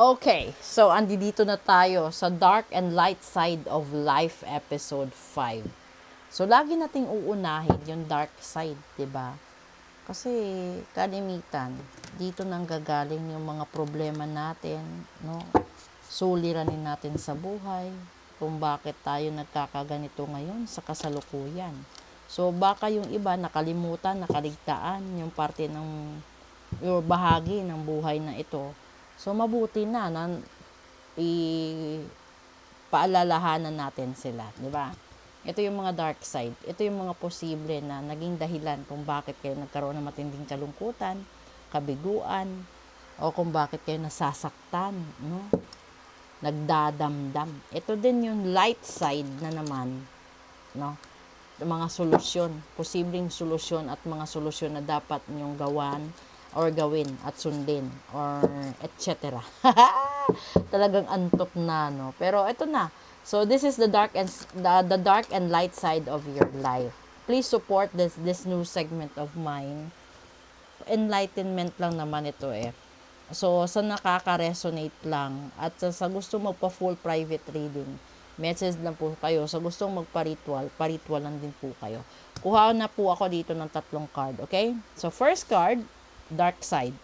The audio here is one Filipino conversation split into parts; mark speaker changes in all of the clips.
Speaker 1: Okay, so andito na tayo sa Dark and Light Side of Life episode 5. So lagi nating uunahin yung dark side, 'di ba? Kasi kalimitan dito nang gagaling yung mga problema natin, no? Suliranin natin sa buhay, kung bakit tayo nagkakaganito ngayon sa kasalukuyan. So baka yung iba nakalimutan, nakaligtaan yung parte ng yung bahagi ng buhay na ito. So mabuti na paalalahanan natin sila, di ba? Ito yung mga dark side. Ito yung mga posible na naging dahilan kung bakit kayo nagkaroon ng matinding kalungkutan, kabiguan, o kung bakit kayo nasasaktan, no? Nagdadamdam. Ito din yung light side na naman, no? Mga solusyon, posibleng solusyon at mga solusyon na dapat ninyong gawan or gawin at sundin or etc. Talagang antok na, no? Pero ito na. So this is the dark and light side of your life. Please support this new segment of mine. Enlightenment lang naman ito eh. So sa nakaka-resonate lang at sa gusto mo pa full private reading, message lang po kayo. Sa gustong magpa-ritual, pa-ritual lang din po kayo. Kuha na po ako dito ng 3 card, okay? So first card, dark side.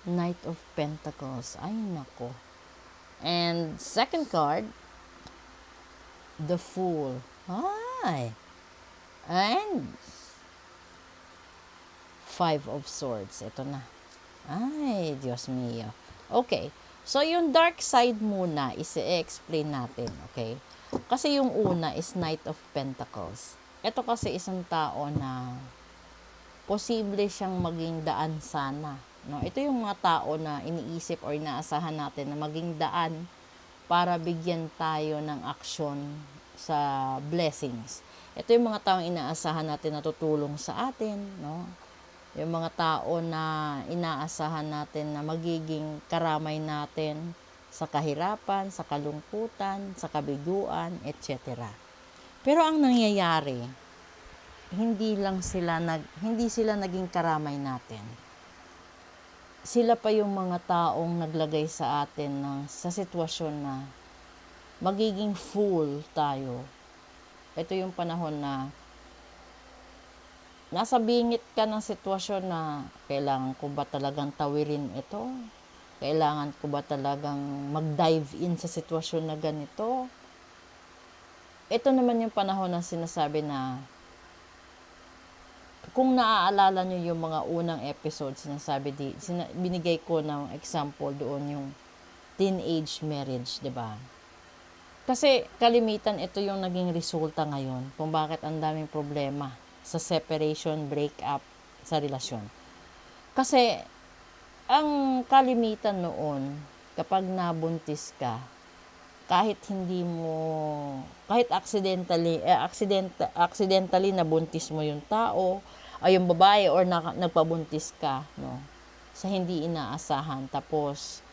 Speaker 1: Knight of Pentacles. Ay, nako. And second card, the Fool. Ay. And 5 of Swords. Ito na. Ay, Diyos mio. Okay. So, yung dark side muna, isi-explain natin. Okay? Kasi yung una is Knight of Pentacles. Ito kasi isang tao na posible siyang maging daan sana. No? Ito yung mga tao na iniisip or inaasahan natin na maging daan para bigyan tayo ng aksyon sa blessings. Ito yung mga taong inaasahan natin na tutulong sa atin, no? Yung mga tao na inaasahan natin na magiging karamay natin sa kahirapan, sa kalungkutan, sa kabiguan, etc. Pero ang nangyayari, hindi sila naging karamay natin. Sila pa yung mga taong naglagay sa atin sa sitwasyon na magiging fool tayo. Ito yung panahon na nasa bingit ka ng sitwasyon na kailangan ko ba talagang tawirin ito? Kailangan ko ba talagang mag-dive in sa sitwasyon na ganito? Ito naman yung panahon na sinasabi na kung naaalala nyo yung mga unang episodes, binigay ko ng example doon yung teenage marriage, di ba? Kasi kalimitan ito yung naging resulta ngayon kung bakit ang daming problema sa separation, breakup sa relasyon. Kasi ang kalimitan noon, kapag nabuntis ka, kahit accidentally nabuntis mo yung tao, ay yung babae or nagpabuntis ka, no? Sa hindi inaasahan, tapos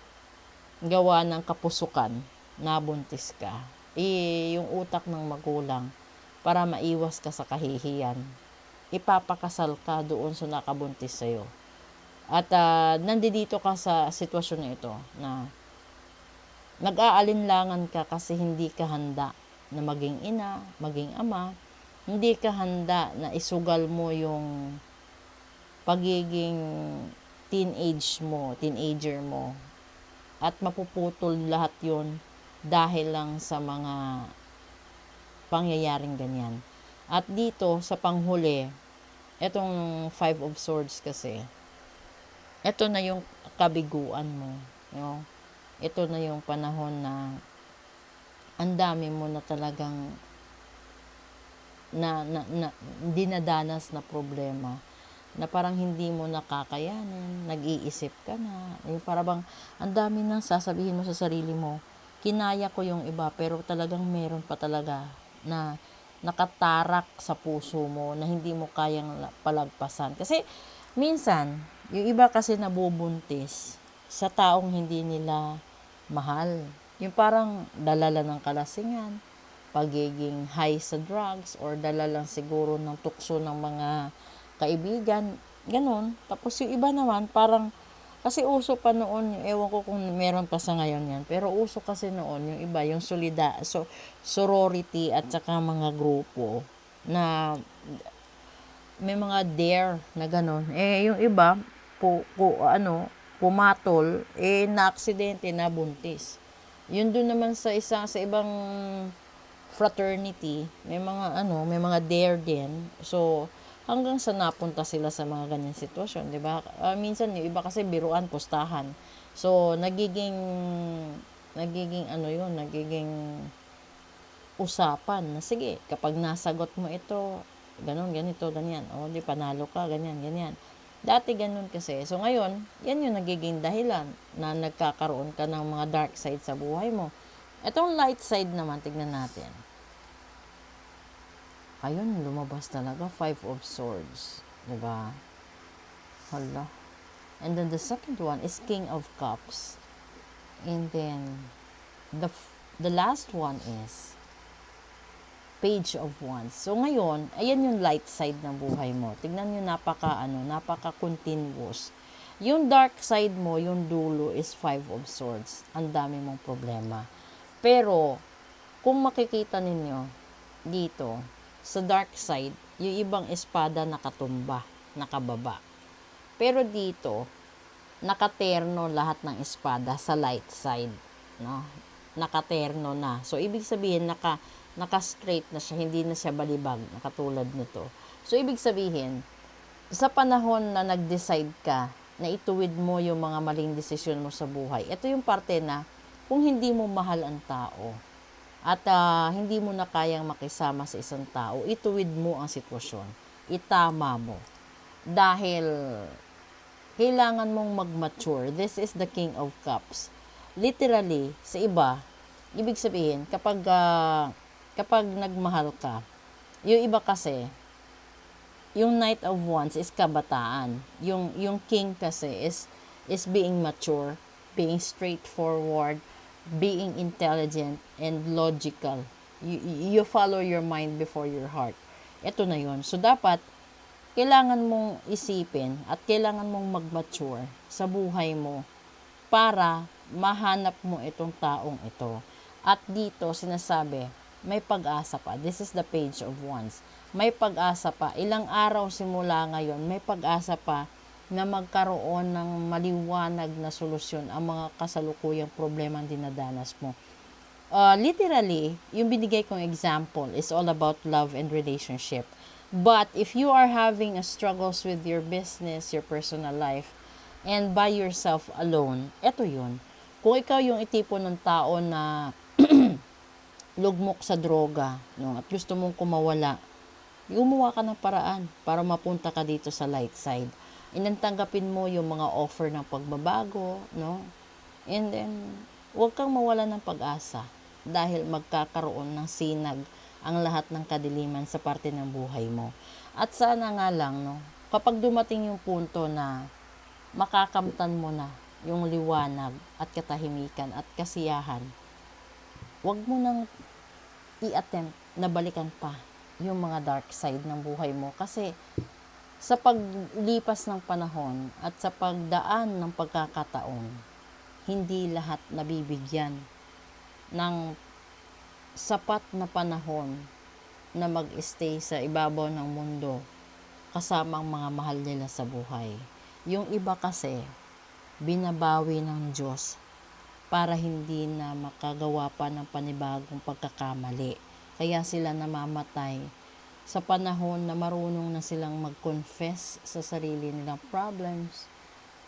Speaker 1: gawa ng kapusukan, nabuntis ka. Yung utak ng magulang, para maiwas ka sa kahihiyan, ipapakasal ka doon sa nakabuntis sa'yo. At nandito ka sa sitwasyon na ito, na nag-aalinlangan ka kasi hindi ka handa na maging ina, maging ama, hindi ka handa na isugal mo yung pagiging teenager mo, at mapuputol lahat yon dahil lang sa mga pangyayaring ganyan. At dito sa panghuli, etong 5 of Swords kasi, ito na yung kabiguan mo, no? Ito na yung panahon na ang dami mo na talagang na dinadanas na problema na parang hindi mo nakakayanin, nag-iisip ka na, yung parang ang dami nang sasabihin mo sa sarili mo, kinaya ko yung iba, pero talagang meron pa talaga na nakatarak sa puso mo na hindi mo kayang palagpasan. Kasi minsan, yung iba kasi nabubuntis sa taong hindi nila mahal. Yung parang dalala ng kalasingan, pagiging high sa drugs, or dala lang siguro ng tukso ng mga kaibigan, ganun. Tapos yung iba naman, parang Kasi uso pa noon, ewan ko kung meron pa sa ngayon yan, pero uso kasi noon yung iba, yung sorority at saka mga grupo na may mga dare na gano'n. Yung iba, pumatol, na aksidente, na buntis. Yun doon naman sa ibang fraternity, may mga dare din. So, hanggang sa napunta sila sa mga ganyan sitwasyon, 'di ba? Minsan yung iba kasi biruan, pustahan. So, nagiging usapan na sige, kapag nasagot mo ito, ganun, ganito, ganyan. O, di panalo ka, ganyan, ganyan. Dati ganun kasi. So, ngayon, yan yung nagiging dahilan na nagkakaroon ka ng mga dark side sa buhay mo. Itong light side naman, tignan natin. Ayun, lumabas talaga. 5 of Swords. Diba? Hala. And then the second one is King of Cups. And then, the last one is Page of Wands. So ngayon, ayan yung light side ng buhay mo. Tignan nyo, napaka-continuous. Yung dark side mo, yung dulo is 5 of Swords. Ang dami mong problema. Pero, kung makikita ninyo dito, sa dark side, yung ibang espada nakatumba, nakababa. Pero dito, nakaterno lahat ng espada sa light side, no? Nakaterno na. So ibig sabihin naka-straight na siya, hindi na siya balibag, katulad nito. So ibig sabihin, sa panahon na nag-decide ka na ituwid mo yung mga maling desisyon mo sa buhay, ito yung parte na kung hindi mo mahal ang tao at hindi mo na kayang makisama sa isang tao, ituwid mo ang sitwasyon. Itama mo. Dahil kailangan mong mag-mature. This is the King of Cups. Literally, sa iba, ibig sabihin, kapag nagmahal ka, yung iba kasi, yung Knight of Wands is kabataan. Yung King kasi is being mature, being straightforward, being intelligent and logical. You follow your mind before your heart. Ito na yun. So, dapat, kailangan mong isipin at kailangan mong mag-mature sa buhay mo para mahanap mo itong taong ito. At dito, sinasabi, may pag-asa pa. This is the Page of Wands. May pag-asa pa. Ilang araw simula ngayon, may pag-asa pa na magkaroon ng maliwanag na solusyon ang mga kasalukuyang problema ang dinadanas mo. Literally, yung binigay kong example is all about love and relationship. But if you are having a struggles with your business, your personal life, and by yourself alone, eto yun. Kung ikaw yung tipo ng tao na lugmok sa droga, no, at gusto mong kumawala, gumawa ka ng paraan para mapunta ka dito sa light side. Inantanggapin mo yung mga offer ng pagbabago, no? And then, huwag kang mawala ng pag-asa dahil magkakaroon ng sinag ang lahat ng kadiliman sa parte ng buhay mo. At sana nga lang, no, kapag dumating yung punto na makakamtan mo na yung liwanag at katahimikan at kasiyahan, huwag mo nang i-attempt na balikan pa yung mga dark side ng buhay mo. Kasi sa paglipas ng panahon at sa pagdaan ng pagkakataon, hindi lahat nabibigyan ng sapat na panahon na mag-stay sa ibabaw ng mundo kasama ang mga mahal nila sa buhay. Yung iba kasi, binabawi ng Diyos para hindi na makagawa pa ng panibagong pagkakamali. Kaya sila namamatay sa panahon na marunong na silang mag-confess sa sarili nilang problems,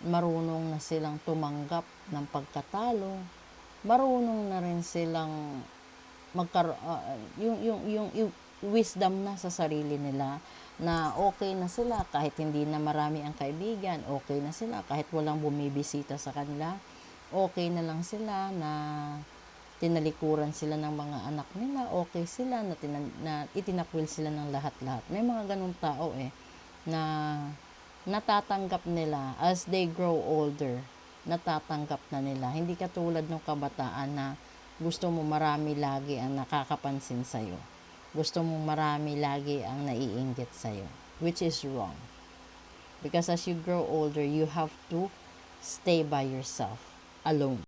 Speaker 1: marunong na silang tumanggap ng pagkatalo, marunong na rin silang yung wisdom na sa sarili nila na okay na sila kahit hindi na marami ang kaibigan, okay na sila kahit walang bumibisita sa kanila, okay na lang sila na tinalikuran sila ng mga anak nila, okay sila na itinakwil sila ng lahat-lahat. May mga ganung tao na natatanggap nila as they grow older, natatanggap na nila. Hindi katulad ng kabataan na gusto mo marami lagi ang nakakapansin sa'yo. Gusto mo marami lagi ang naiinggit sa'yo, which is wrong. Because as you grow older, you have to stay by yourself alone.